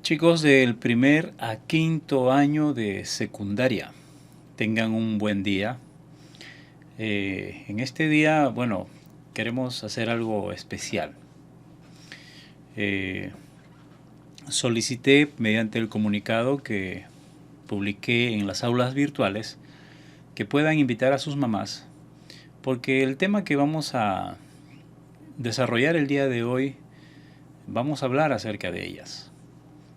Chicos del primer a quinto año de secundaria, tengan un buen día. En este día, bueno, queremos hacer algo especial. Eh, Solicité mediante el comunicado que publiqué en las aulas virtuales que puedan invitar a sus mamás, porque el tema que vamos a desarrollar el día de hoy, vamos a hablar acerca de ellas.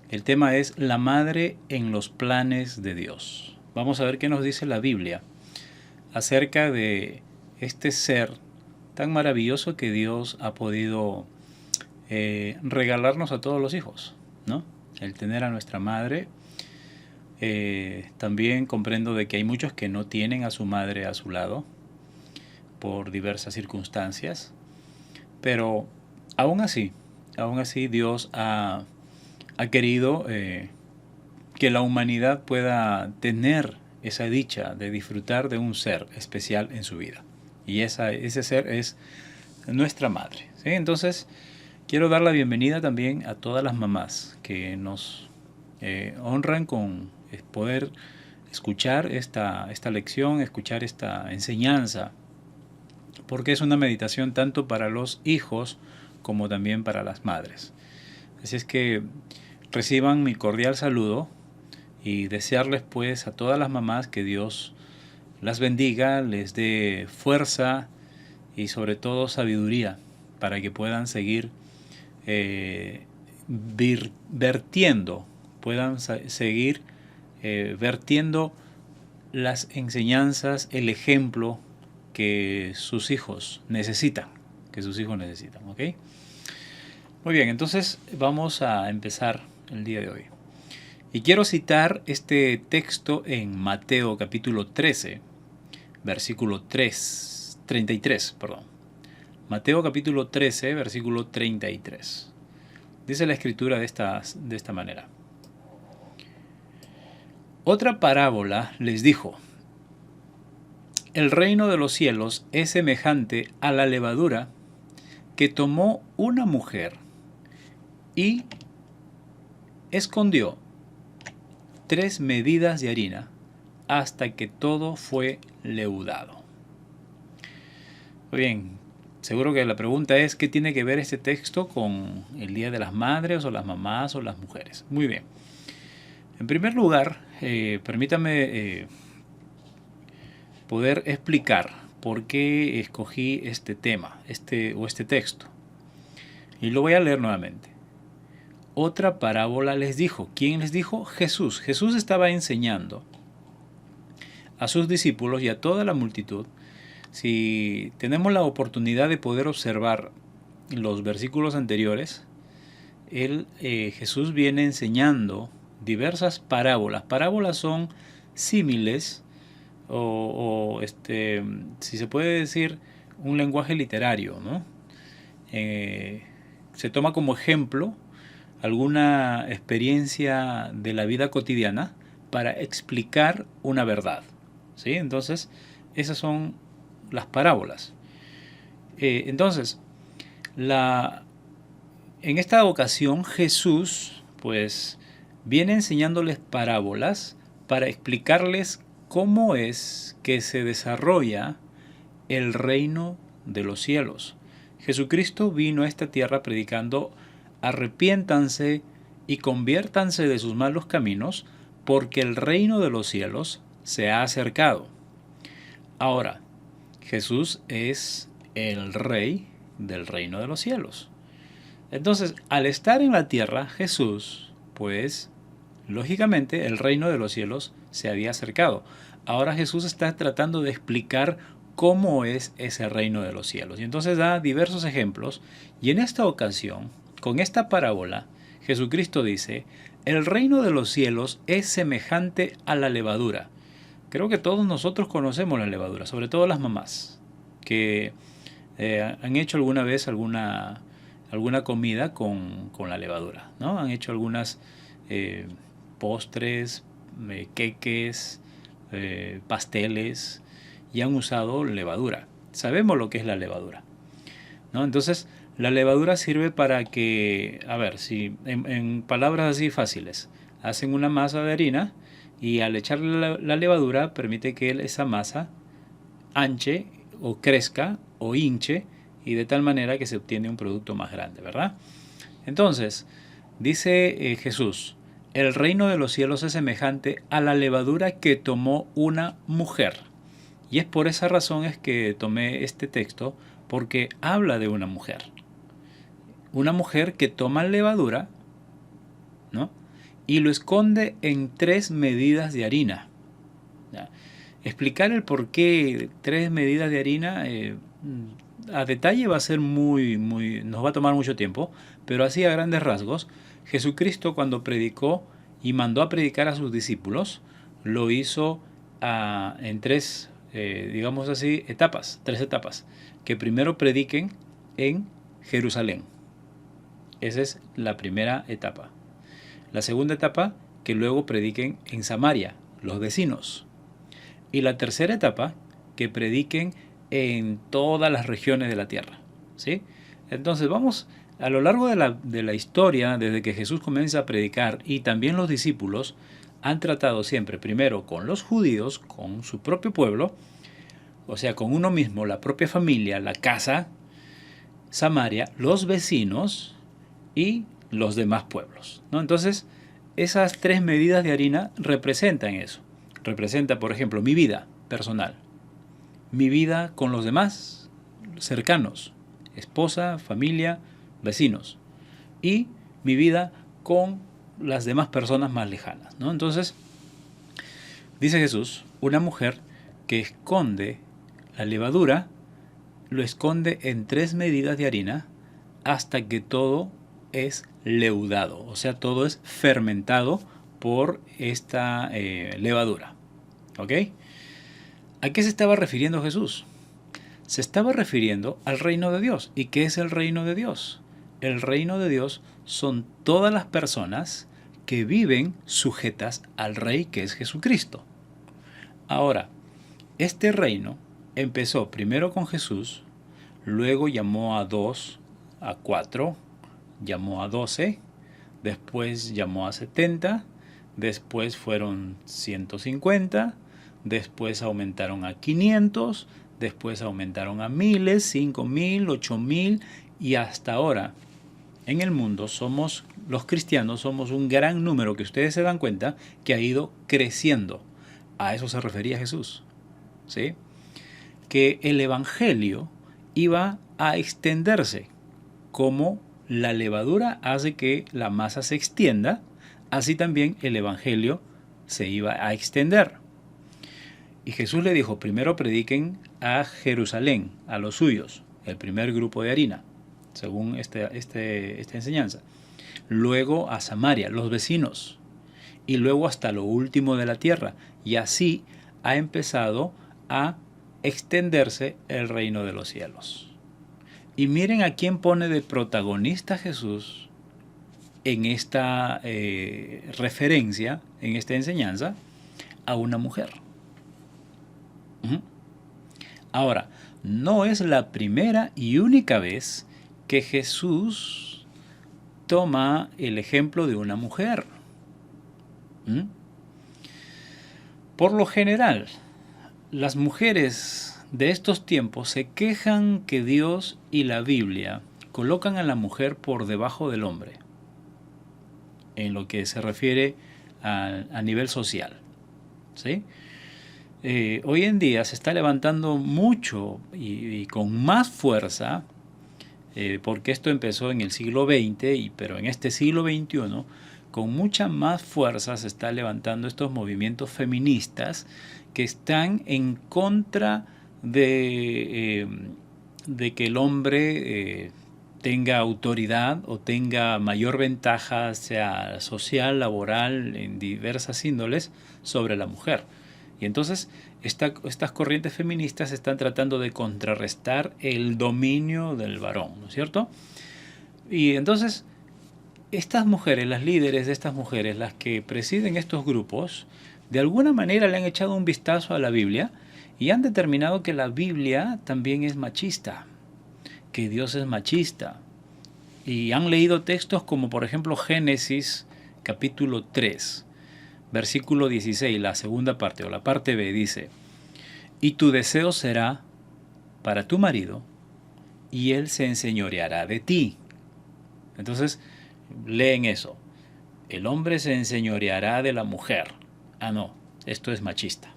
El tema es la madre en los planes de Dios. Vamos a ver qué nos dice la Biblia acerca de este ser tan maravilloso que Dios ha podido regalarnos a todos los hijos, ¿no? El tener a nuestra madre. También comprendo de que hay muchos que no tienen a su madre a su lado por diversas circunstancias, pero aún así Dios ha querido que la humanidad pueda tener esa dicha de disfrutar de un ser especial en su vida. Y ese ser es nuestra madre, ¿sí? Entonces, quiero dar la bienvenida también a todas las mamás que nos honran con poder escuchar esta lección, escuchar esta enseñanza, porque es una meditación tanto para los hijos como también para las madres. Así es que reciban mi cordial saludo y desearles pues a todas las mamás que Dios las bendiga, les dé fuerza y sobre todo sabiduría para que puedan seguir vertiendo, seguir vertiendo las enseñanzas, el ejemplo que sus hijos necesitan, ¿ok? Muy bien, entonces vamos a empezar el día de hoy. Y quiero citar este texto en Mateo capítulo 13, versículo 33, perdón. Mateo capítulo 13, versículo 33. Dice la escritura de esta manera. Otra parábola les dijo: el reino de los cielos es semejante a la levadura que tomó una mujer y escondió 3 medidas de harina hasta que todo fue leudado. Muy bien, seguro que la pregunta es: ¿qué tiene que ver este texto con el Día de las Madres o las mamás o las mujeres? Muy bien. En primer lugar, permítame poder explicar por qué escogí este tema, este texto. Y lo voy a leer nuevamente. Otra parábola les dijo. ¿Quién les dijo? Jesús. Jesús estaba enseñando a sus discípulos y a toda la multitud. Si tenemos la oportunidad de poder observar los versículos anteriores, Jesús viene enseñando diversas parábolas. Parábolas son símiles si se puede decir, un lenguaje literario, ¿no? Se toma como ejemplo alguna experiencia de la vida cotidiana para explicar una verdad, ¿sí? Entonces, esas son las parábolas. Entonces, en esta ocasión Jesús, pues, viene enseñándoles parábolas para explicarles cómo es que se desarrolla el reino de los cielos. Jesucristo vino a esta tierra predicando: arrepiéntanse y conviértanse de sus malos caminos, porque el reino de los cielos se ha acercado. Ahora, Jesús es el rey del reino de los cielos. Entonces, al estar en la tierra, Jesús, pues, lógicamente, el reino de los cielos se había acercado. Ahora Jesús está tratando de explicar cómo es ese reino de los cielos. Y entonces da diversos ejemplos. Y en esta ocasión, con esta parábola, Jesucristo dice: el reino de los cielos es semejante a la levadura. Creo que todos nosotros conocemos la levadura, sobre todo las mamás, que han hecho alguna vez alguna comida con la levadura, ¿no? Han hecho algunas postres, queques, pasteles, y han usado levadura. Sabemos lo que es la levadura, ¿no? Entonces, La levadura sirve para que, a ver, si en palabras así fáciles, hacen una masa de harina y al echarle la levadura permite que esa masa anche o crezca o hinche y de tal manera que se obtiene un producto más grande, ¿verdad? Entonces, dice Jesús, el reino de los cielos es semejante a la levadura que tomó una mujer. Y es por esa razón es que tomé este texto, porque habla de una mujer. Una mujer que toma levadura, ¿no? Y lo esconde en 3 medidas de harina. ¿Ya? Explicar el por qué 3 medidas de harina a detalle va a ser nos va a tomar mucho tiempo, pero así a grandes rasgos, Jesucristo cuando predicó y mandó a predicar a sus discípulos, lo hizo en 3, digamos así, etapas, 3 etapas, que primero prediquen en Jerusalén. Esa es la primera etapa. La segunda etapa, que luego prediquen en Samaria, los vecinos. Y la tercera etapa, que prediquen en todas las regiones de la tierra. ¿Sí? Entonces vamos, a lo largo de la historia, desde que Jesús comienza a predicar y también los discípulos, han tratado siempre primero con los judíos, con su propio pueblo, o sea, con uno mismo, la propia familia, la casa, Samaria, los vecinos y los demás pueblos, ¿no? Entonces, esas 3 medidas de harina representan eso. Representa, por ejemplo, mi vida personal, mi vida con los demás cercanos, esposa, familia, vecinos, y mi vida con las demás personas más lejanas, ¿no? Entonces, dice Jesús, una mujer que esconde la levadura, lo esconde en 3 medidas de harina hasta que todo es leudado, o sea, todo es fermentado por esta levadura. ¿Ok? ¿A qué se estaba refiriendo Jesús? Se estaba refiriendo al reino de Dios. ¿Y qué es el reino de Dios? El reino de Dios son todas las personas que viven sujetas al Rey que es Jesucristo. Ahora, este reino empezó primero con Jesús, luego llamó a 2, a 4, llamó a 12, después llamó a 70, después fueron 150, después aumentaron a 500, después aumentaron a miles, 5000, 8000 y hasta ahora en el mundo somos, los cristianos somos un gran número que ustedes se dan cuenta que ha ido creciendo. A eso se refería Jesús, ¿sí? Que el evangelio iba a extenderse como la levadura hace que la masa se extienda, así también el evangelio se iba a extender. Y Jesús le dijo, primero prediquen a Jerusalén, a los suyos, el primer grupo de harina, según esta enseñanza. Luego a Samaria, los vecinos, y luego hasta lo último de la tierra. Y así ha empezado a extenderse el reino de los cielos. Y miren a quién pone de protagonista Jesús en esta referencia, en esta enseñanza, a una mujer. Ahora, no es la primera y única vez que Jesús toma el ejemplo de una mujer. Por lo general, las mujeres de estos tiempos se quejan que Dios y la Biblia colocan a la mujer por debajo del hombre, en lo que se refiere a nivel social, ¿sí? Hoy en día se está levantando mucho y con más fuerza, porque esto empezó en el siglo XX, pero en este siglo XXI, con mucha más fuerza se está levantando estos movimientos feministas que están en contra de que el hombre tenga autoridad o tenga mayor ventaja, sea social, laboral, en diversas índoles, sobre la mujer. Y entonces estas corrientes feministas están tratando de contrarrestar el dominio del varón, ¿no es cierto? Y entonces estas mujeres, las líderes de estas mujeres, las que presiden estos grupos, de alguna manera le han echado un vistazo a la Biblia y han determinado que la Biblia también es machista, que Dios es machista. Y han leído textos como por ejemplo Génesis capítulo 3, versículo 16, la segunda parte o la parte B dice: y tu deseo será para tu marido y él se enseñoreará de ti. Entonces, leen eso. El hombre se enseñoreará de la mujer. Ah, no, esto es machista.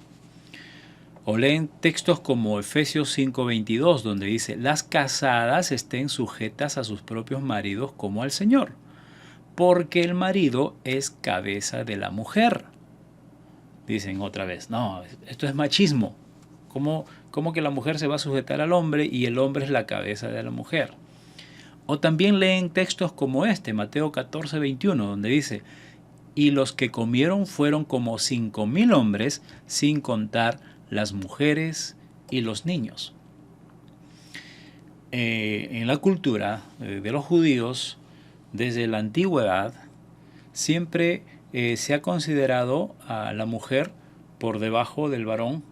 O leen textos como Efesios 5:22, donde dice: las casadas estén sujetas a sus propios maridos como al Señor, porque el marido es cabeza de la mujer. Dicen otra vez: no, esto es machismo. ¿Cómo que la mujer se va a sujetar al hombre y el hombre es la cabeza de la mujer? O también leen textos como este, Mateo 14:21, donde dice: y los que comieron fueron como 5,000 hombres, sin contar las mujeres y los niños. En la cultura de los judíos, desde la antigüedad, siempre se ha considerado a la mujer por debajo del varón.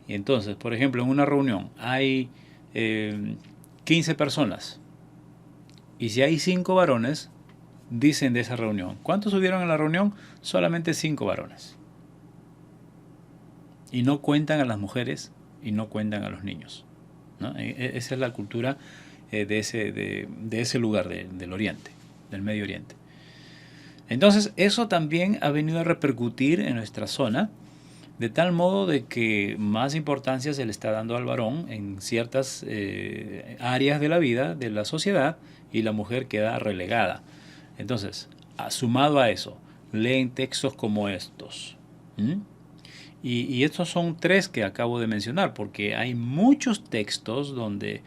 Y entonces, por ejemplo, en una reunión hay 15 personas. Y si hay 5 varones, dicen de esa reunión: ¿cuántos subieron en la reunión? Solamente 5 varones. Y no cuentan a las mujeres y no cuentan a los niños, ¿no? Esa es la cultura de ese lugar del Oriente, del Medio Oriente. Entonces, eso también ha venido a repercutir en nuestra zona, de tal modo de que más importancia se le está dando al varón en ciertas áreas de la vida, de la sociedad, y la mujer queda relegada. Entonces, sumado a eso, leen textos como estos. Y estos son 3 que acabo de mencionar, porque hay muchos textos donde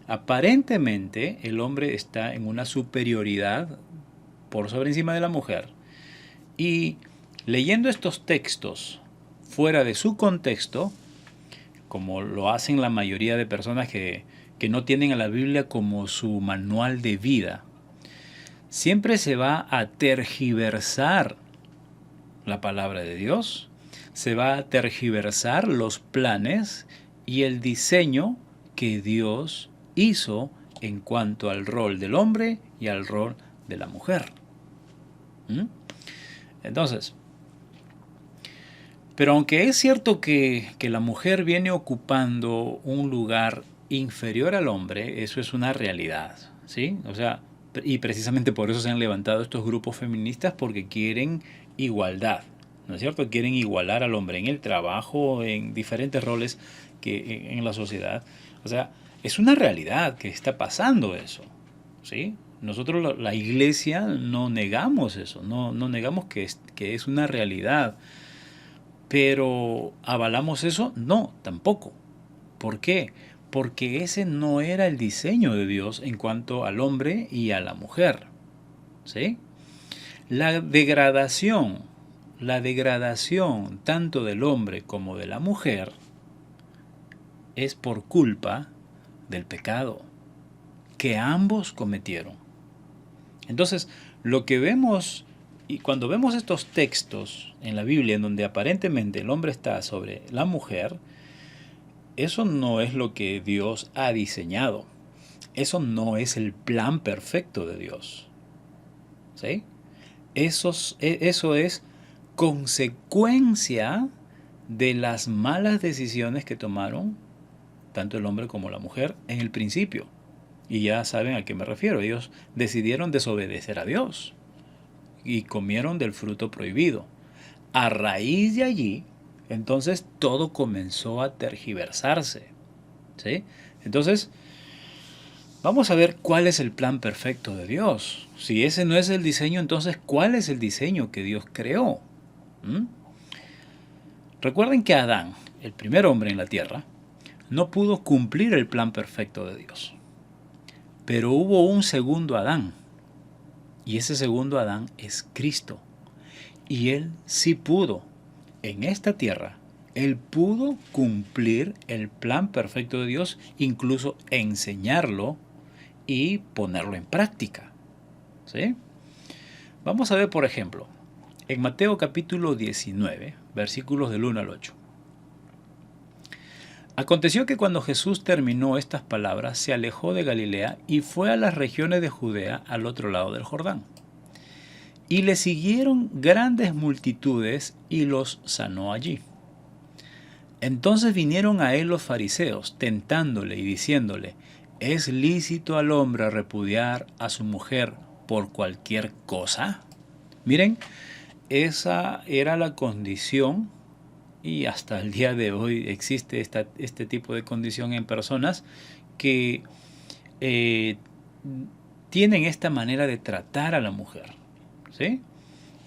aparentemente el hombre está en una superioridad por sobre encima de la mujer. Y leyendo estos textos fuera de su contexto, como lo hacen la mayoría de personas que no tienen a la Biblia como su manual de vida, siempre se va a tergiversar la palabra de Dios, se va a tergiversar los planes y el diseño que Dios hizo en cuanto al rol del hombre y al rol de la mujer. Entonces, pero aunque es cierto que la mujer viene ocupando un lugar inferior al hombre, eso es una realidad, ¿sí? O sea, y precisamente por eso se han levantado estos grupos feministas, porque quieren igualdad, ¿no es cierto? Quieren igualar al hombre en el trabajo, en diferentes roles que en la sociedad. O sea, es una realidad que está pasando eso, ¿sí? Nosotros, la iglesia, no negamos eso, no negamos que es una realidad. Pero ¿avalamos eso? No, tampoco. ¿Por qué? Porque ese no era el diseño de Dios en cuanto al hombre y a la mujer. ¿Sí? La degradación tanto del hombre como de la mujer es por culpa del pecado que ambos cometieron. Entonces, lo que vemos, y cuando vemos estos textos en la Biblia en donde aparentemente el hombre está sobre la mujer, eso no es lo que Dios ha diseñado. Eso no es el plan perfecto de Dios. ¿Sí? Eso es consecuencia de las malas decisiones que tomaron tanto el hombre como la mujer en el principio. Y ya saben a qué me refiero. Ellos decidieron desobedecer a Dios y comieron del fruto prohibido. A raíz de allí, entonces todo comenzó a tergiversarse. ¿Sí? Entonces, vamos a ver cuál es el plan perfecto de Dios. Si ese no es el diseño, entonces, ¿cuál es el diseño que Dios creó? Recuerden que Adán, el primer hombre en la tierra, no pudo cumplir el plan perfecto de Dios. Pero hubo un segundo Adán. Y ese segundo Adán es Cristo. Y él sí pudo, en esta tierra, él pudo cumplir el plan perfecto de Dios, incluso enseñarlo y ponerlo en práctica. ¿Sí? Vamos a ver, por ejemplo, en Mateo capítulo 19, versículos del 1 al 8. Aconteció que cuando Jesús terminó estas palabras, se alejó de Galilea y fue a las regiones de Judea al otro lado del Jordán. Y le siguieron grandes multitudes y los sanó allí. Entonces vinieron a él los fariseos, tentándole y diciéndole: ¿es lícito al hombre repudiar a su mujer por cualquier cosa? Miren, esa era la condición, y hasta el día de hoy existe este tipo de condición en personas que eh, tienen esta manera de tratar a la mujer, ¿sí?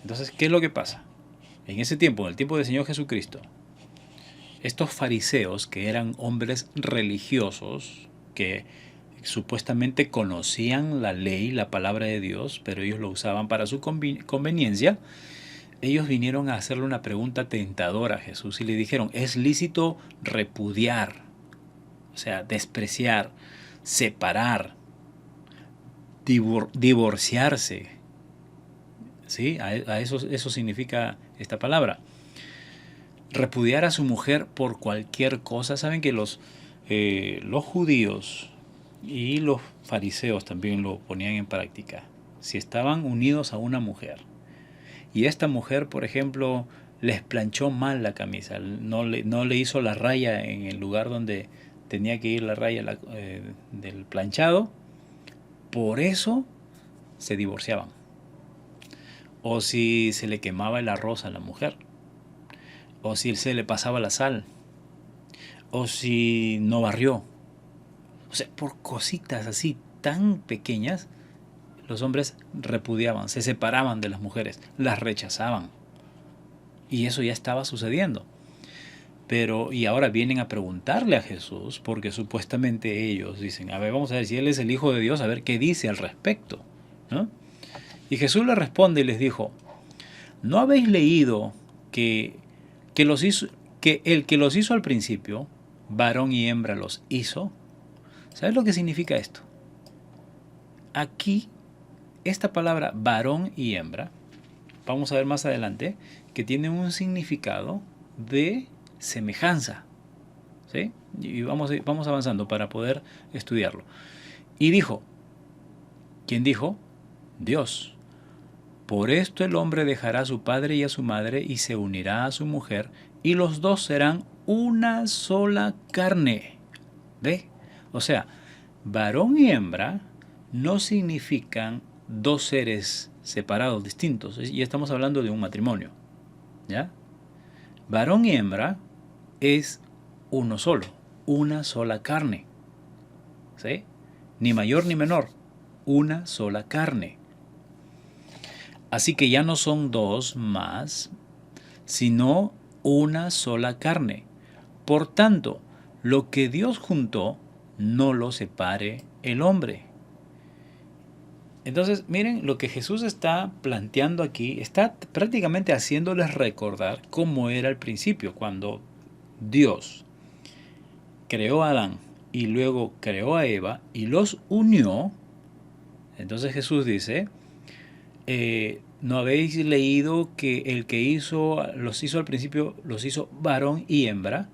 Entonces, ¿qué es lo que pasa? En ese tiempo, en el tiempo del Señor Jesucristo, estos fariseos, que eran hombres religiosos, que supuestamente conocían la ley, la palabra de Dios, pero ellos lo usaban para su conveniencia, ellos vinieron a hacerle una pregunta tentadora a Jesús y le dijeron: ¿es lícito repudiar, o sea, despreciar, separar, divorciarse? ¿Sí? A eso significa esta palabra. Repudiar a su mujer por cualquier cosa. Saben que los judíos y los fariseos también lo ponían en práctica. Si estaban unidos a una mujer y esta mujer, por ejemplo, les planchó mal la camisa, no le hizo la raya en el lugar donde tenía que ir la raya del planchado, por eso se divorciaban. O si se le quemaba el arroz a la mujer, o si se le pasaba la sal, o si no barrió. O sea, por cositas así tan pequeñas, los hombres repudiaban, se separaban de las mujeres, las rechazaban. Y eso ya estaba sucediendo. Y ahora vienen a preguntarle a Jesús, porque supuestamente ellos dicen: a ver, vamos a ver si Él es el Hijo de Dios, a ver qué dice al respecto, ¿no? Y Jesús les responde y les dijo: ¿no habéis leído que el que los hizo al principio, varón y hembra los hizo? ¿Sabes lo que significa esto? Aquí, esta palabra varón y hembra, vamos a ver más adelante, que tiene un significado de semejanza, ¿sí? Y vamos avanzando para poder estudiarlo. Y dijo, ¿quién dijo? Dios. Por esto el hombre dejará a su padre y a su madre y se unirá a su mujer, y los dos serán una sola carne. ¿Ve? O sea, varón y hembra no significan dos seres separados, distintos. Ya estamos hablando de un matrimonio, ¿ya? Varón y hembra es uno solo, una sola carne, ¿sí? Ni mayor ni menor, una sola carne. Así que ya no son dos más, sino una sola carne. Por tanto, lo que Dios juntó, no lo separe el hombre. Entonces, miren lo que Jesús está planteando aquí, está prácticamente haciéndoles recordar cómo era al principio, cuando Dios creó a Adán y luego creó a Eva y los unió. Entonces Jesús dice: ¿no habéis leído que el que los hizo al principio, los hizo varón y hembra?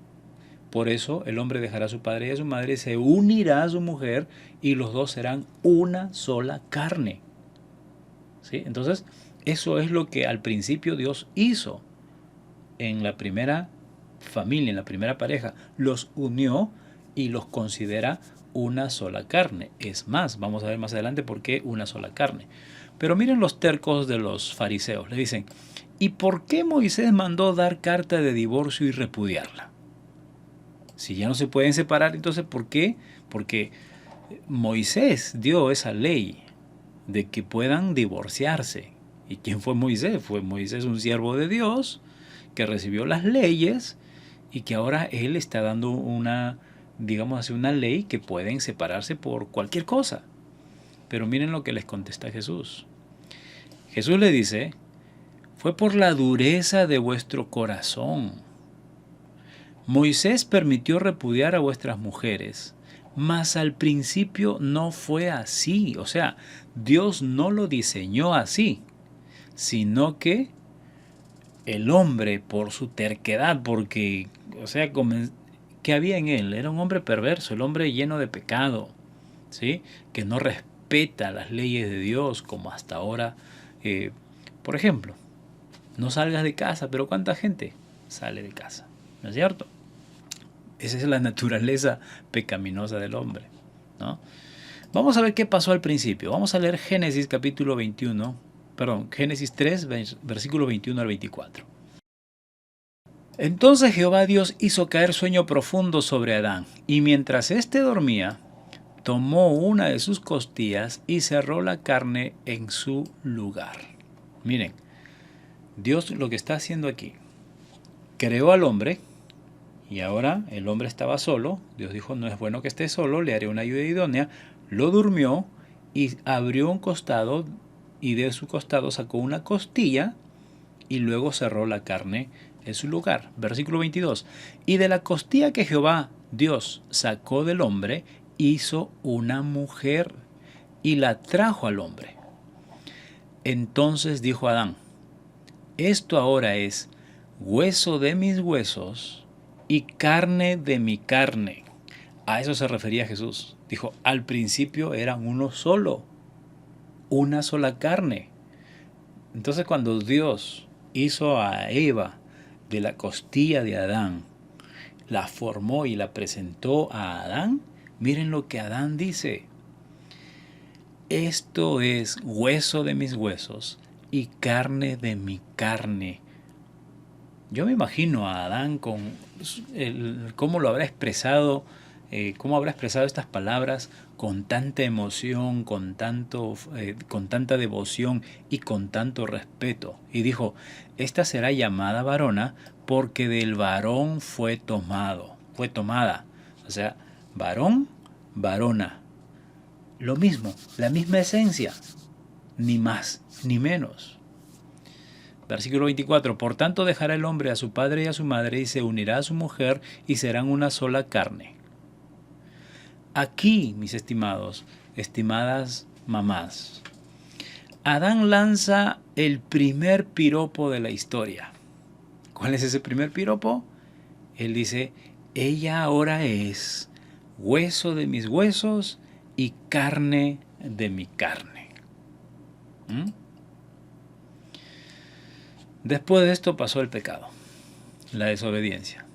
Por eso el hombre dejará a su padre y a su madre, se unirá a su mujer y los dos serán una sola carne. ¿Sí? Entonces, eso es lo que al principio Dios hizo en la primera familia, en la primera pareja. Los unió y los considera una sola carne. Es más, vamos a ver más adelante por qué una sola carne. Pero miren los tercos de los fariseos. Le dicen: ¿y por qué Moisés mandó dar carta de divorcio y repudiarla? Si ya no se pueden separar, entonces ¿por qué? Porque Moisés dio esa ley de que puedan divorciarse. ¿Y quién fue Moisés? Fue Moisés, un siervo de Dios que recibió las leyes y que ahora él está dando una ley que pueden separarse por cualquier cosa. Pero miren lo que les contesta Jesús. Jesús le dice: fue por la dureza de vuestro corazón. Moisés permitió repudiar a vuestras mujeres, mas al principio no fue así. O sea, Dios no lo diseñó así, sino que el hombre, por su terquedad, porque, o sea, que había en él. Era un hombre perverso, el hombre lleno de pecado, ¿sí? Que no respeta las leyes de Dios como hasta ahora. Por ejemplo, no salgas de casa, pero ¿cuánta gente sale de casa? ¿No es cierto? Esa es la naturaleza pecaminosa del hombre, ¿no? Vamos a ver qué pasó al principio. Vamos a leer Génesis capítulo 21, perdón, Génesis 3, versículo 21 al 24. Entonces Jehová Dios hizo caer sueño profundo sobre Adán, y mientras éste dormía, tomó una de sus costillas y cerró la carne en su lugar. Miren, Dios lo que está haciendo aquí, creó al hombre, y ahora el hombre estaba solo. Dios dijo, no es bueno que esté solo, le haré una ayuda idónea. Lo durmió y abrió un costado, y de su costado sacó una costilla y luego cerró la carne en su lugar. Versículo 22. Y de la costilla que Jehová Dios sacó del hombre, hizo una mujer y la trajo al hombre. Entonces dijo Adán, esto ahora es hueso de mis huesos y carne de mi carne. A eso se refería Jesús. Dijo, al principio eran uno solo, una sola carne. Entonces cuando Dios hizo a Eva de la costilla de Adán, la formó y la presentó a Adán, miren lo que Adán dice. Esto es hueso de mis huesos y carne de mi carne. Yo me imagino a Adán con cómo lo habrá expresado, cómo habrá expresado estas palabras con tanta emoción, con tanta devoción y con tanto respeto. Y dijo, esta será llamada varona porque del varón fue tomada. O sea, varón, varona. Lo mismo, la misma esencia, ni más ni menos. Versículo 24. Por tanto dejará el hombre a su padre y a su madre y se unirá a su mujer y serán una sola carne. Aquí, mis estimados, estimadas mamás, Adán lanza el primer piropo de la historia. ¿Cuál es ese primer piropo? Él dice, ella ahora es hueso de mis huesos y carne de mi carne. Después de esto pasó el pecado, la desobediencia.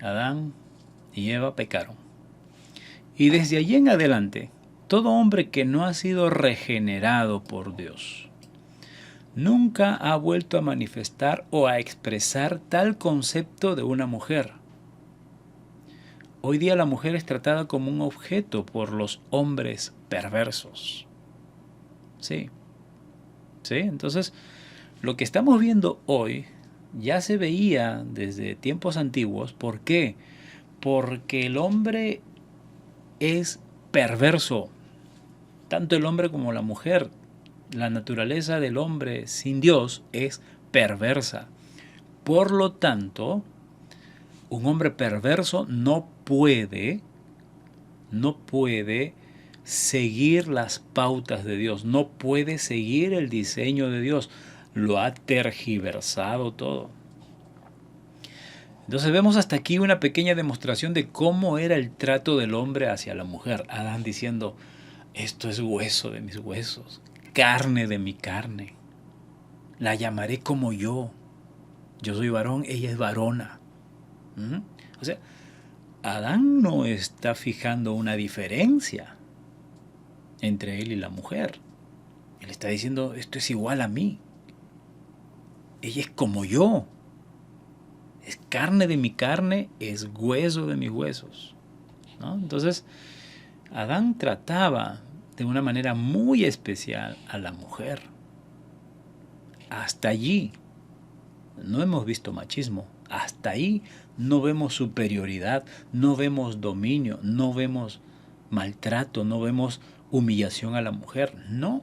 Adán y Eva pecaron. Y desde allí en adelante, todo hombre que no ha sido regenerado por Dios nunca ha vuelto a manifestar o a expresar tal concepto de una mujer. Hoy día la mujer es tratada como un objeto por los hombres perversos. Sí. ¿Sí? Entonces, lo que estamos viendo hoy ya se veía desde tiempos antiguos. ¿Por qué? Porque el hombre es perverso. Tanto el hombre como la mujer. La naturaleza del hombre sin Dios es perversa. Por lo tanto, un hombre perverso no puede seguir las pautas de Dios, no puede seguir el diseño de Dios. Lo ha tergiversado todo. Entonces vemos hasta aquí una pequeña demostración de cómo era el trato del hombre hacia la mujer. Adán diciendo, esto es hueso de mis huesos, carne de mi carne. La llamaré como yo. Yo soy varón, ella es varona. O sea, Adán no está fijando una diferencia entre él y la mujer. Él está diciendo, esto es igual a mí. Ella es como yo. Es carne de mi carne, es hueso de mis huesos, ¿no? Entonces, Adán trataba de una manera muy especial a la mujer. Hasta allí no hemos visto machismo. Hasta ahí no vemos superioridad, no vemos dominio, no vemos maltrato, no vemos humillación a la mujer. No.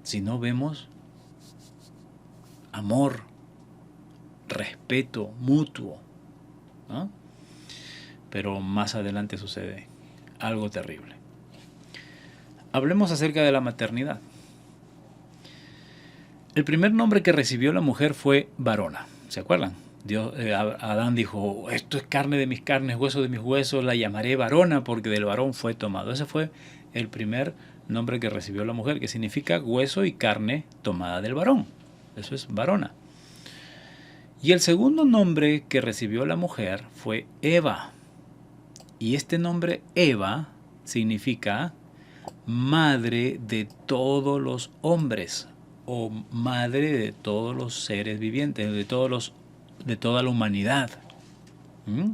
Sino vemos amor, respeto mutuo, ¿no? Pero más adelante sucede algo terrible. Hablemos acerca de la maternidad. El primer nombre que recibió la mujer fue varona, ¿se acuerdan? Adán dijo, esto es carne de mis carnes, hueso de mis huesos, la llamaré varona porque del varón fue tomado. Ese fue el primer nombre que recibió la mujer, que significa hueso y carne tomada del varón. Eso es varona. Y el segundo nombre que recibió la mujer fue Eva. Y este nombre Eva significa madre de todos los hombres o madre de todos los seres vivientes, de toda la humanidad. ¿Mm?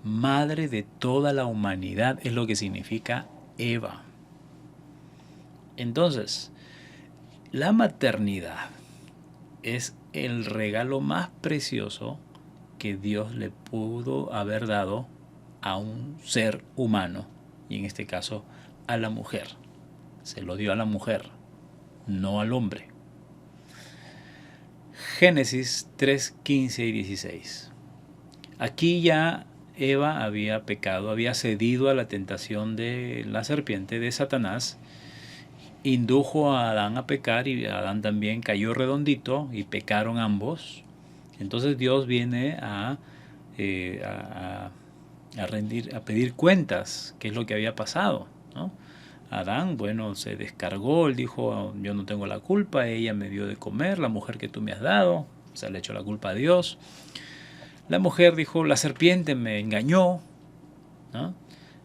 Madre de toda la humanidad es lo que significa Eva. Entonces, la maternidad es el regalo más precioso que Dios le pudo haber dado a un ser humano, y en este caso a la mujer. Se lo dio a la mujer, no al hombre. Génesis 3, 15 y 16. Aquí ya Eva había pecado, había cedido a la tentación de la serpiente, de Satanás, indujo a Adán a pecar y Adán también cayó redondito y pecaron ambos. Entonces Dios viene a pedir cuentas, qué es lo que había pasado, ¿no? Adán, bueno, se descargó, él dijo, yo no tengo la culpa, ella me dio de comer, la mujer que tú me has dado, se le echó la culpa a Dios. La mujer dijo, la serpiente me engañó, ¿no?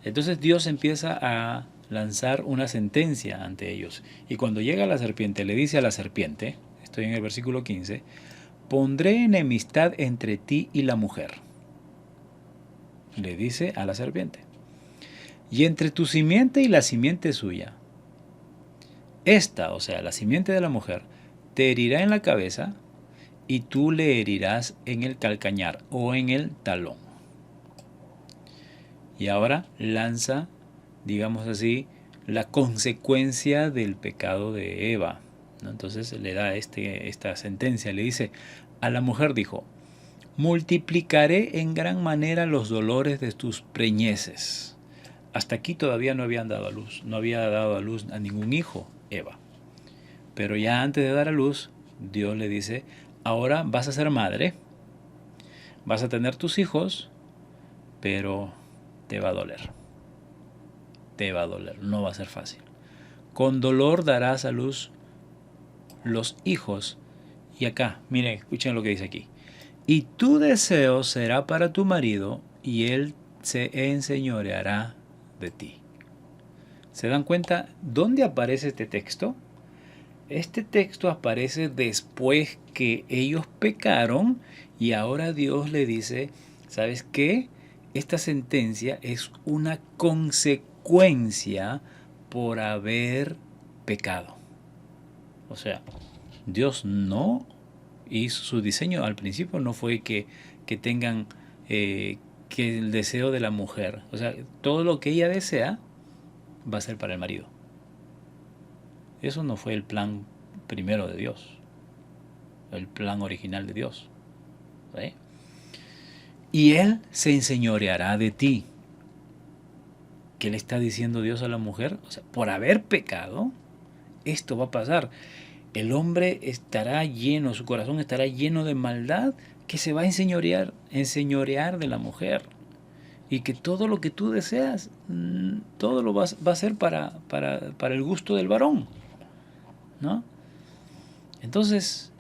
Entonces Dios empieza a lanzar una sentencia ante ellos. Y cuando llega la serpiente, le dice a la serpiente, estoy en el versículo 15, pondré enemistad entre ti y la mujer. Le dice a la serpiente. Y entre tu simiente y la simiente suya. Esta, o sea, la simiente de la mujer, te herirá en la cabeza y tú le herirás en el calcañar o en el talón. Y ahora lanza, digamos así, la consecuencia del pecado de Eva, ¿no? Entonces le da esta sentencia, le dice, a la mujer dijo, multiplicaré en gran manera los dolores de tus preñeces. Hasta aquí todavía no habían dado a luz, no había dado a luz a ningún hijo, Eva. Pero ya antes de dar a luz, Dios le dice, ahora vas a ser madre, vas a tener tus hijos, pero te va a doler. Te va a doler, no va a ser fácil. Con dolor darás a luz los hijos. Y acá, miren, escuchen lo que dice aquí. Y tu deseo será para tu marido, y él se enseñoreará de ti. ¿Se dan cuenta dónde aparece este texto? Este texto aparece después que ellos pecaron y ahora Dios le dice, ¿sabes qué? Esta sentencia es una consecuencia por haber pecado. O sea, Dios no hizo su diseño al principio, no fue que tengan que el deseo de la mujer, o sea, todo lo que ella desea va a ser para el marido. Eso no fue el plan primero de Dios, el plan original de Dios, ¿sí? Y él se enseñoreará de ti. ¿Qué le está diciendo Dios a la mujer? O sea, por haber pecado, esto va a pasar. El hombre estará lleno, su corazón estará lleno de maldad, que se va a enseñorear de la mujer. Y que todo lo que tú deseas, todo lo va a ser para el gusto del varón, ¿no? Entonces,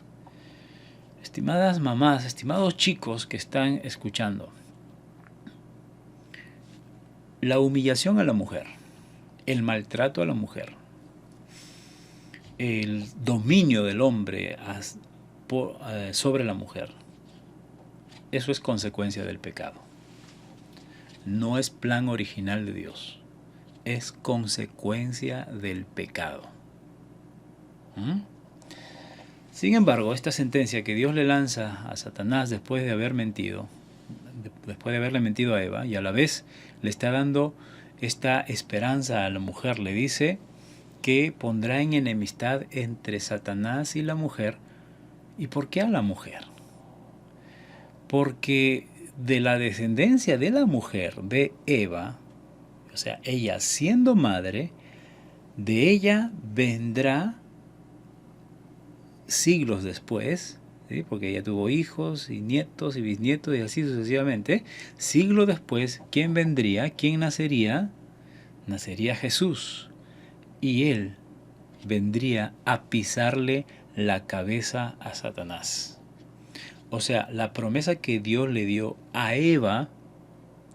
estimadas mamás, estimados chicos que están escuchando, la humillación a la mujer, el maltrato a la mujer, el dominio del hombre sobre la mujer, eso es consecuencia del pecado. No es plan original de Dios, es consecuencia del pecado. Sin embargo, esta sentencia que Dios le lanza a Satanás después de haberle mentido a Eva, y a la vez le está dando esta esperanza a la mujer, le dice que pondrá en enemistad entre Satanás y la mujer. ¿Y por qué a la mujer? Porque de la descendencia de la mujer, de Eva, o sea, ella siendo madre, de ella vendrá siglos después, ¿sí? Porque ella tuvo hijos y nietos y bisnietos y así sucesivamente. Siglo después, ¿quién vendría? ¿Quién nacería? Nacería Jesús. Y él vendría a pisarle la cabeza a Satanás. O sea, la promesa que Dios le dio a Eva,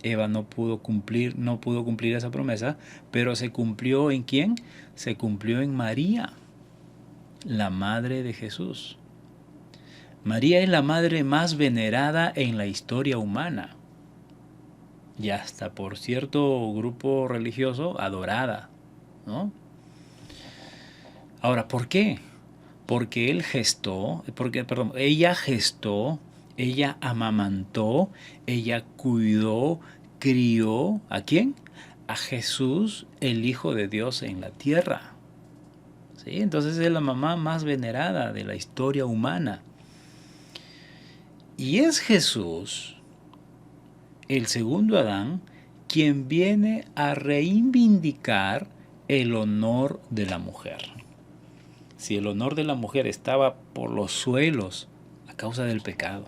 Eva no pudo cumplir esa promesa, pero se cumplió ¿en quién? Se cumplió en María, la madre de Jesús. María es la madre más venerada en la historia humana y hasta por cierto grupo religioso adorada, ¿no? Ahora, ¿por qué? Porque ella gestó, ella amamantó, ella cuidó, crió, ¿a quién? A Jesús, el Hijo de Dios en la tierra. ¿Sí? Entonces es la mamá más venerada de la historia humana. Y es Jesús, el segundo Adán, quien viene a reivindicar el honor de la mujer. Si el honor de la mujer estaba por los suelos a causa del pecado,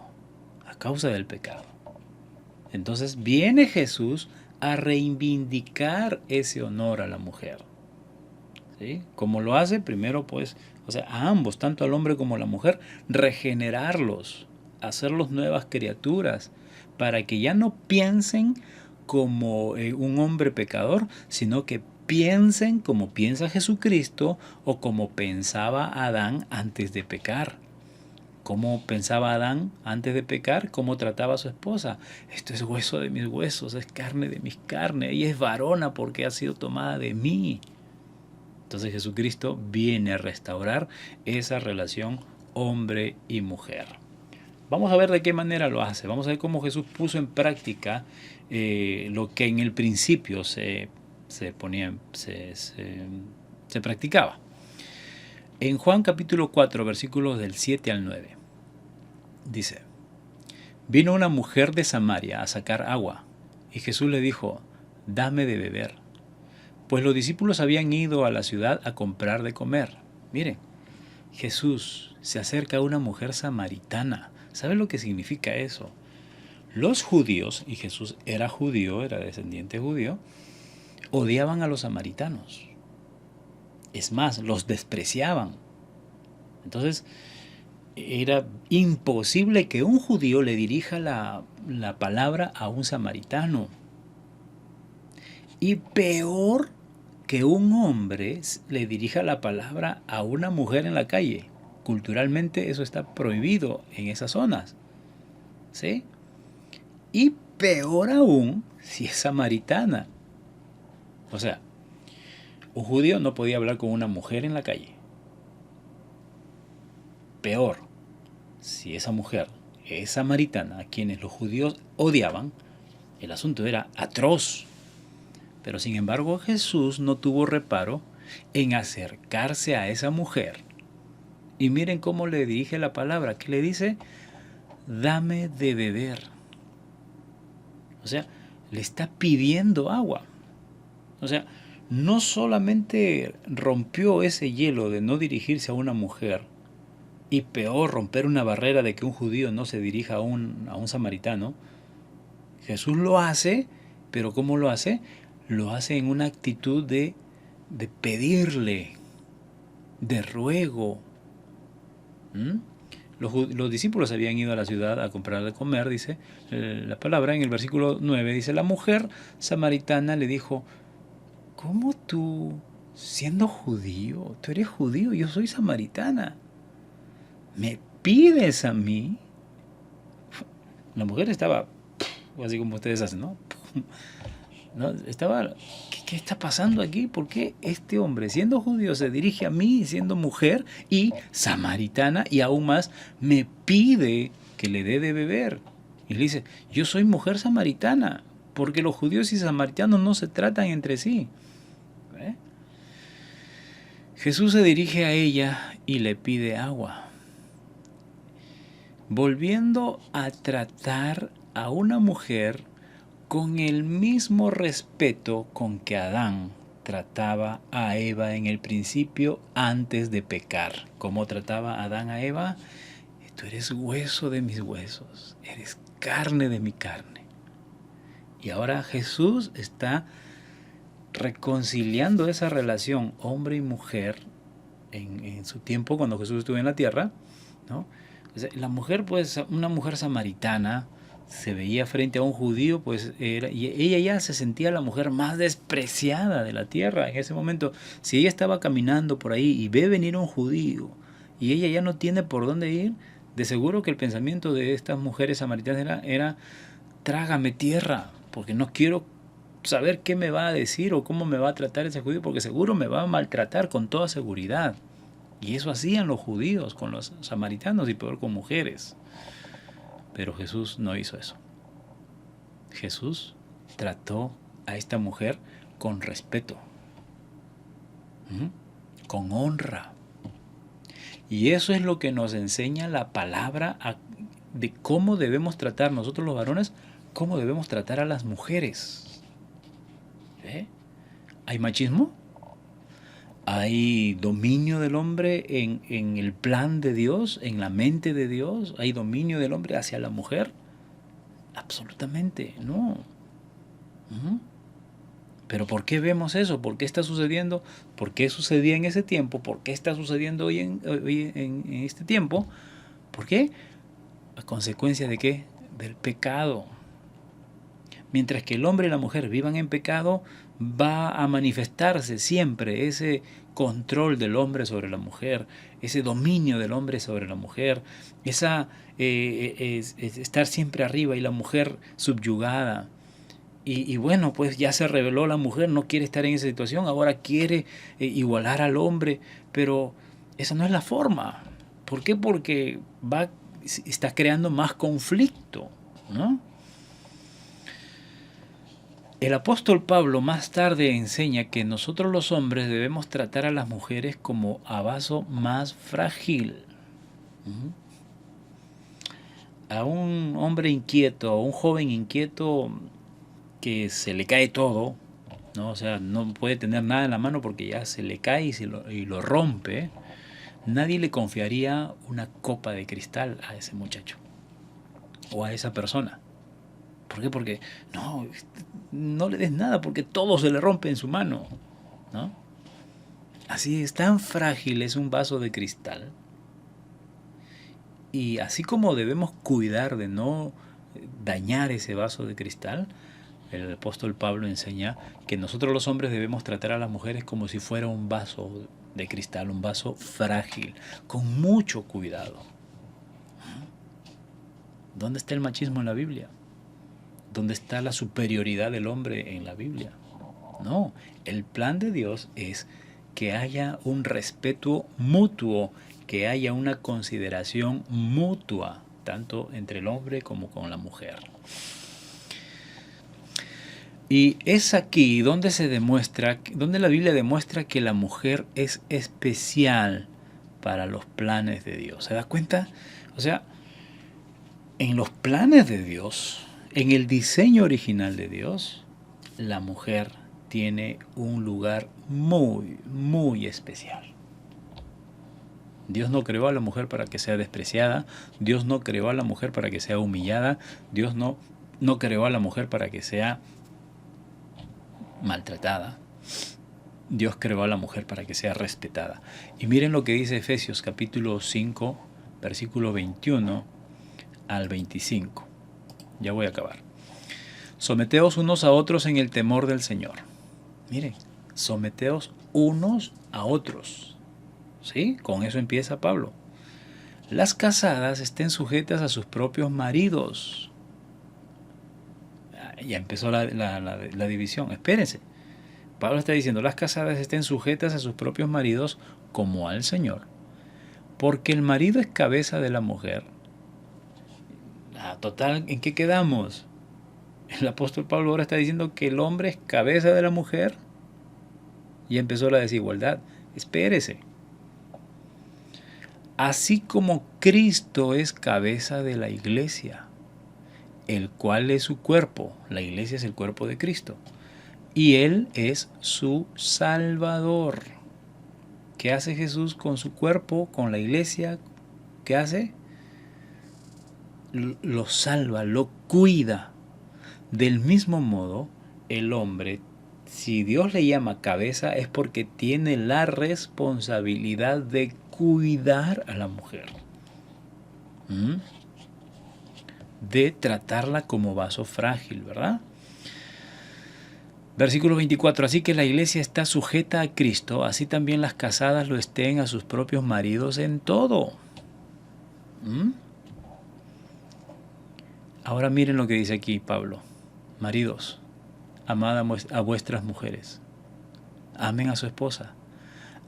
entonces viene Jesús a reivindicar ese honor a la mujer. ¿Sí? Como lo hace primero, pues, o sea, a ambos, tanto al hombre como a la mujer, regenerarlos, hacerlos nuevas criaturas, para que ya no piensen como un hombre pecador, sino que piensen como piensa Jesucristo o como pensaba Adán antes de pecar. ¿Cómo pensaba Adán antes de pecar? ¿Cómo trataba a su esposa? Esto es hueso de mis huesos, es carne de mis carnes. Ella es varona porque ha sido tomada de mí. Entonces Jesucristo viene a restaurar esa relación hombre y mujer. Vamos a ver de qué manera lo hace. Vamos a ver cómo Jesús puso en práctica lo que en el principio se practicaba. En Juan capítulo 4, versículos del 7 al 9, dice: vino una mujer de Samaria a sacar agua, y Jesús le dijo: dame de beber. Pues los discípulos habían ido a la ciudad a comprar de comer. Miren, Jesús se acerca a una mujer samaritana. ¿Sabe lo que significa eso? Los judíos, y Jesús era judío, era descendiente judío, odiaban a los samaritanos. Es más, los despreciaban. Entonces, era imposible que un judío le dirija la palabra a un samaritano. Y peor que un hombre le dirija la palabra a una mujer en la calle. Culturalmente eso está prohibido en esas zonas. ¿Sí? Y peor aún si es samaritana. O sea, un judío no podía hablar con una mujer en la calle. Peor, si esa mujer es samaritana, a quienes los judíos odiaban, el asunto era atroz. Pero sin embargo Jesús no tuvo reparo en acercarse a esa mujer. Y miren cómo le dirige la palabra, que le dice: dame de beber. O sea, le está pidiendo agua. O sea, no solamente rompió ese hielo de no dirigirse a una mujer, y peor, romper una barrera de que un judío no se dirija a un samaritano. Jesús lo hace, pero ¿cómo lo hace? Lo hace en una actitud de pedirle, de ruego. Los discípulos habían ido a la ciudad a comprar de comer, dice la palabra en el versículo 9, dice: la mujer samaritana le dijo: ¿cómo tú, siendo judío, tú eres judío, yo soy samaritana, me pides a mí? La mujer estaba así como ustedes hacen, ¿no? ¿No? Estaba, ¿qué está pasando aquí? ¿Por qué este hombre, siendo judío, se dirige a mí, siendo mujer y samaritana, y aún más me pide que le dé de beber? Y le dice: yo soy mujer samaritana, porque los judíos y samaritanos no se tratan entre sí. ¿Eh? Jesús se dirige a ella y le pide agua, volviendo a tratar a una mujer con el mismo respeto con que Adán trataba a Eva en el principio antes de pecar. ¿Cómo trataba Adán a Eva? tú eres hueso de mis huesos, eres carne de mi carne. Y ahora Jesús está reconciliando esa relación hombre y mujer en su tiempo cuando Jesús estuvo en la tierra, ¿no? O sea, la mujer, pues, una mujer samaritana, se veía frente a un judío, pues y ella ya se sentía la mujer más despreciada de la tierra en ese momento. Si ella estaba caminando por ahí y ve venir un judío y ella ya no tiene por dónde ir, de seguro que el pensamiento de estas mujeres samaritanas era trágame tierra, porque no quiero saber qué me va a decir o cómo me va a tratar ese judío, porque seguro me va a maltratar con toda seguridad. Y eso hacían los judíos con los samaritanos y peor con mujeres. Pero Jesús no hizo eso. Jesús trató a esta mujer con respeto, con honra. Y eso es lo que nos enseña la palabra de cómo debemos tratar nosotros los varones, cómo debemos tratar a las mujeres. ¿Hay machismo? ¿Hay dominio del hombre en el plan de Dios, en la mente de Dios? ¿Hay dominio del hombre hacia la mujer? Absolutamente, no. ¿Pero por qué vemos eso? ¿Por qué está sucediendo? ¿Por qué sucedía en ese tiempo? ¿Por qué está sucediendo hoy en este tiempo? ¿Por qué? ¿A consecuencia de qué? Del pecado. Mientras que el hombre y la mujer vivan en pecado, va a manifestarse siempre ese control del hombre sobre la mujer, ese dominio del hombre sobre la mujer, esa estar siempre arriba y la mujer subyugada. Y bueno, pues ya se reveló la mujer, no quiere estar en esa situación, ahora quiere igualar al hombre, pero esa no es la forma. ¿Por qué? Porque está creando más conflicto, ¿no? El apóstol Pablo más tarde enseña que nosotros los hombres debemos tratar a las mujeres como a vaso más frágil. A un hombre inquieto, a un joven inquieto que se le cae todo, ¿no? O sea, no puede tener nada en la mano porque ya se le cae y lo rompe, nadie le confiaría una copa de cristal a ese muchacho o a esa persona. ¿Por qué? Porque no le des nada porque todo se le rompe en su mano, ¿no? Así es, tan frágil es un vaso de cristal. Y así como debemos cuidar de no dañar ese vaso de cristal, el apóstol Pablo enseña que nosotros los hombres debemos tratar a las mujeres como si fuera un vaso de cristal, un vaso frágil, con mucho cuidado. ¿Dónde está el machismo en la Biblia? ¿Dónde está la superioridad del hombre en la Biblia? No, el plan de Dios es que haya un respeto mutuo, que haya una consideración mutua, tanto entre el hombre como con la mujer. Y es aquí donde se demuestra, donde la Biblia demuestra que la mujer es especial para los planes de Dios. ¿Se da cuenta? O sea, en los planes de Dios, en el diseño original de Dios, la mujer tiene un lugar muy, muy especial. Dios no creó a la mujer para que sea despreciada, Dios no creó a la mujer para que sea humillada, Dios no creó a la mujer para que sea maltratada. Dios creó a la mujer para que sea respetada. Y miren lo que dice Efesios capítulo 5, versículo 21 al 25. Ya voy a acabar. Someteos unos a otros en el temor del Señor. Miren, someteos unos a otros. ¿Sí? Con eso empieza Pablo. Las casadas estén sujetas a sus propios maridos. Ya empezó la división. Espérense. Pablo está diciendo, las casadas estén sujetas a sus propios maridos como al Señor. Porque el marido es cabeza de la mujer. Total, ¿en qué quedamos? El apóstol Pablo ahora está diciendo que el hombre es cabeza de la mujer. Y empezó la desigualdad. Espérese. Así como Cristo es cabeza de la iglesia, el cual es su cuerpo. La iglesia es el cuerpo de Cristo. Y Él es su Salvador. ¿Qué hace Jesús con su cuerpo, con la iglesia? ¿Qué hace? lo salva, lo cuida. Del mismo modo, el hombre, si Dios le llama cabeza, es porque tiene la responsabilidad de cuidar a la mujer. De tratarla como vaso frágil, ¿verdad? Versículo 24. Así que la iglesia está sujeta a Cristo, así también las casadas lo estén a sus propios maridos en todo. Ahora miren lo que dice aquí Pablo. Maridos, amad a vuestras mujeres. Amen a su esposa.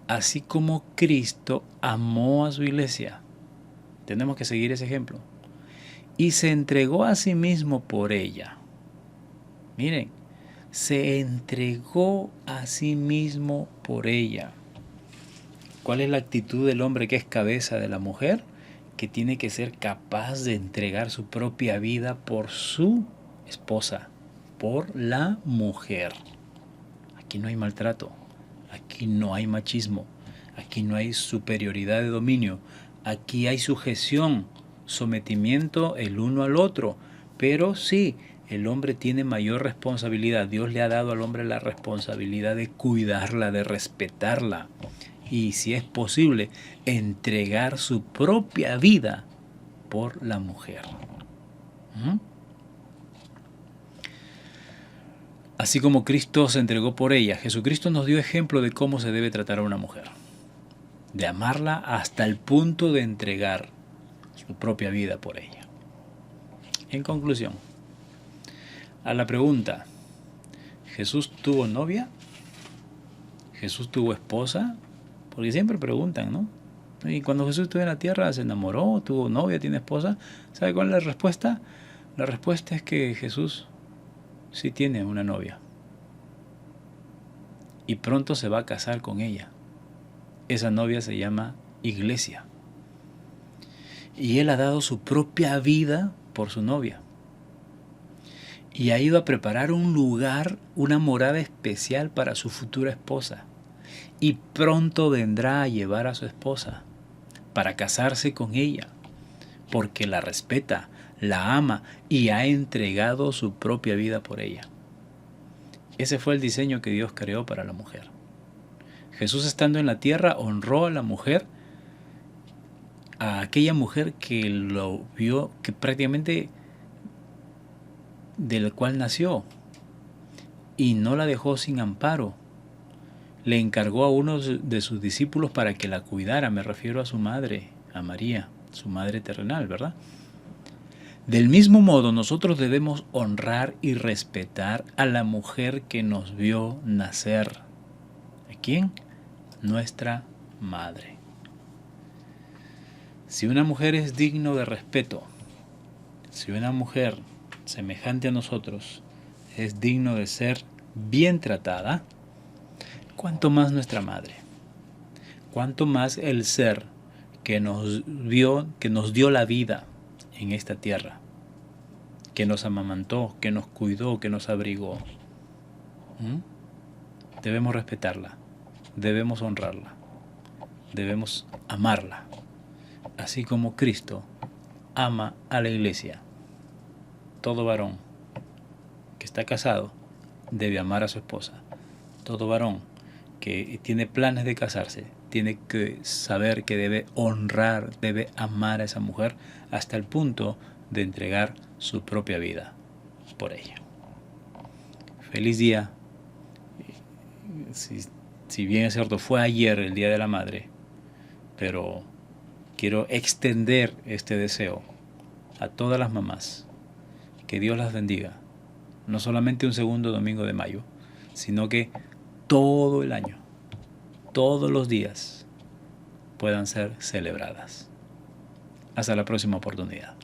Así como Cristo amó a su iglesia. Tenemos que seguir ese ejemplo. Y se entregó a sí mismo por ella. Miren, se entregó a sí mismo por ella. ¿Cuál es la actitud del hombre que es cabeza de la mujer? Que tiene que ser capaz de entregar su propia vida por su esposa, por la mujer. Aquí no hay maltrato, aquí no hay machismo, aquí no hay superioridad de dominio, aquí hay sujeción, sometimiento el uno al otro, pero sí, el hombre tiene mayor responsabilidad. Dios le ha dado al hombre la responsabilidad de cuidarla, de respetarla y, si es posible, entregar su propia vida por la mujer. Así como Cristo se entregó por ella, Jesucristo nos dio ejemplo de cómo se debe tratar a una mujer, de amarla hasta el punto de entregar su propia vida por ella. En conclusión, a la pregunta, ¿Jesús tuvo novia? ¿Jesús tuvo esposa? Porque siempre preguntan, ¿no? Y cuando Jesús estuvo en la tierra, ¿se enamoró? ¿Tuvo novia? ¿Tiene esposa? ¿Sabe cuál es la respuesta? La respuesta es que Jesús sí tiene una novia. Y pronto se va a casar con ella. Esa novia se llama Iglesia. Y Él ha dado su propia vida por su novia. Y ha ido a preparar un lugar, una morada especial para su futura esposa. Y pronto vendrá a llevar a su esposa para casarse con ella, porque la respeta, la ama y ha entregado su propia vida por ella. Ese fue el diseño que Dios creó para la mujer. Jesús, estando en la tierra, honró a la mujer, a aquella mujer que lo vio, que prácticamente del cual nació, y no la dejó sin amparo. Le encargó a uno de sus discípulos para que la cuidara. Me refiero a su madre, a María, su madre terrenal, ¿verdad? Del mismo modo, nosotros debemos honrar y respetar a la mujer que nos vio nacer. ¿A quién? Nuestra madre. Si una mujer es digno de respeto, si una mujer semejante a nosotros es digno de ser bien tratada, cuánto más nuestra madre, cuánto más el ser que nos dio la vida en esta tierra, que nos amamantó, que nos cuidó, que nos abrigó. Debemos respetarla, debemos honrarla, debemos amarla, así como Cristo ama a la iglesia. Todo varón que está casado debe amar a su esposa. Todo varón que tiene planes de casarse tiene que saber que debe honrar, debe amar a esa mujer hasta el punto de entregar su propia vida por ella. Feliz día. Si bien es cierto, fue ayer el Día de la Madre, pero quiero extender este deseo a todas las mamás. Que Dios las bendiga, no solamente un segundo domingo de mayo, sino que todo el año, todos los días puedan ser celebradas. Hasta la próxima oportunidad.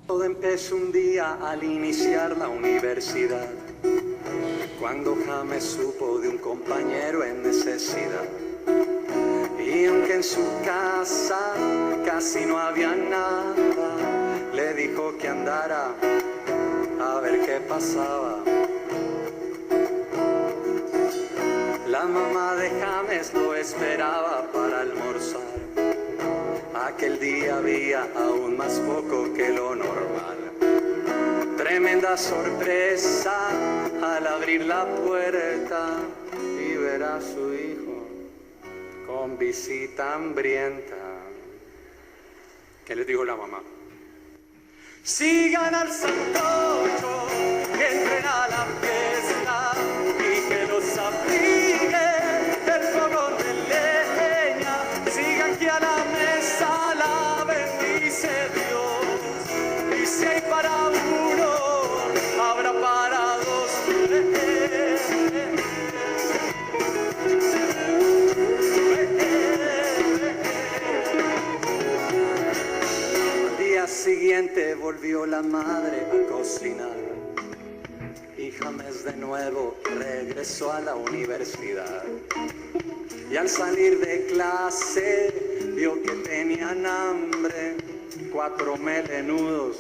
Todo empezó un día al iniciar la universidad, cuando James supo de un compañero en necesidad. Y aunque en su casa casi no había nada, le dijo que andara a ver qué pasaba. La mamá de James lo esperaba para almorzar. Aquel día había aún más poco que lo normal. Tremenda sorpresa al abrir la puerta y ver a su hijo con visita hambrienta. ¿Qué les dijo la mamá? Sigan al sancocho, que entren a la fiesta y que los abrigue el fogón de leña. Sigan que a la mesa la bendice Dios, y si hay para uno, habrá para dos. Al día siguiente volvió la madre a cocinar y James de nuevo regresó a la universidad. Y al salir de clase vio que tenían hambre 4 melenudos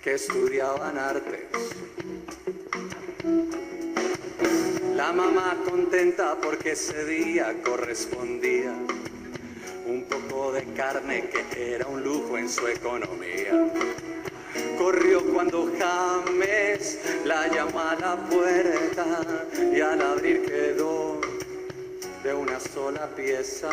que estudiaban artes. La mamá contenta porque ese día correspondía un poco de carne que era un lujo en su economía. Corrió cuando James la llamó a la puerta y al abrir quedó de una sola pieza.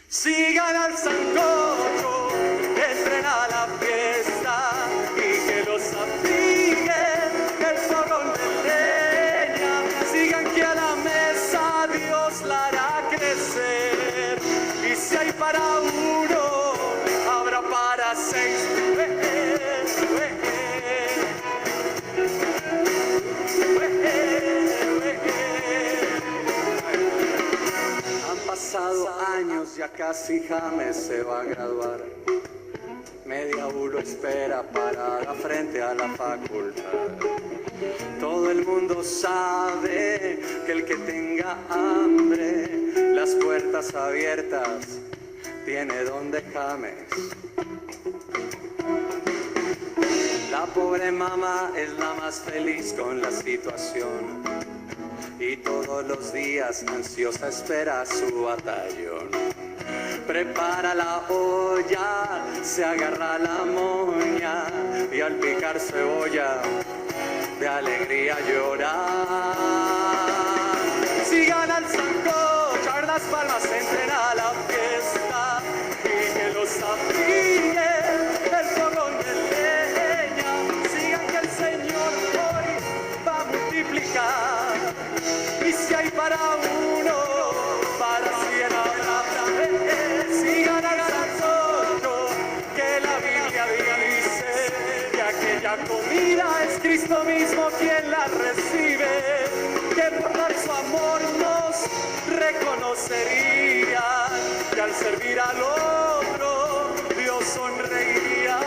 Sigan al sancocho, entren a la fiesta y que los abrigue el fogón de leña. Sigan que a la mesa Dios la hará crecer, y si hay para uno, habrá para 6. Han pasado años, ya casi James se va a graduar. Media U lo espera parada frente a la facultad. Todo el mundo sabe que el que tenga hambre, las puertas abiertas, tiene donde James. La pobre mamá es la más feliz con la situación y todos los días ansiosa espera su batallón. Prepara la olla, se agarra la moña y al picar cebolla de alegría llorar. Sigan al sancocho, a ver las palmas, entren a la fiesta y que los abrigue el fogón de leña. Sigan que el Señor hoy va a multiplicar, y si hay para uno, para 100 habrá. Sigan al sancocho, que la Biblia dice que aquella comida es Cristo mismo quien la recibe, que por dar su amor nos reconocería, y al servir al otro Dios sonreiría,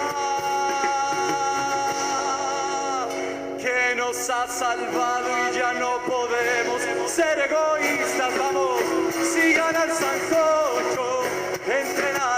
que nos ha salvado y ya no podemos ser egoístas. Vamos, sigan al sancocho, entren a